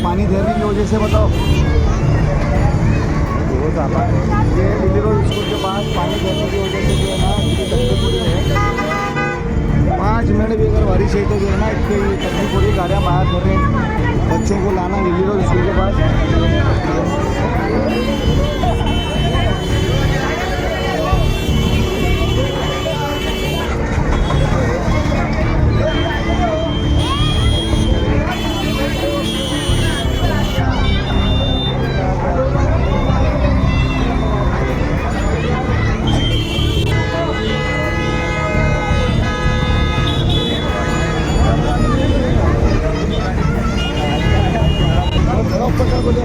पानी देने की वजह से बताओ रोज आता है ये लिली रोड स्कूल के पास पानी देने की वजह से जो है ना इतनी तकलीफ हो रही है। 5 मिनट भी अगर बारिश है तो जो है ना इतनी तकलीफ हो रही है। गाड़ियाँ बाहर छोटे बच्चों को लाना लिली रोड स्कूल के पास। पकड़ बोलो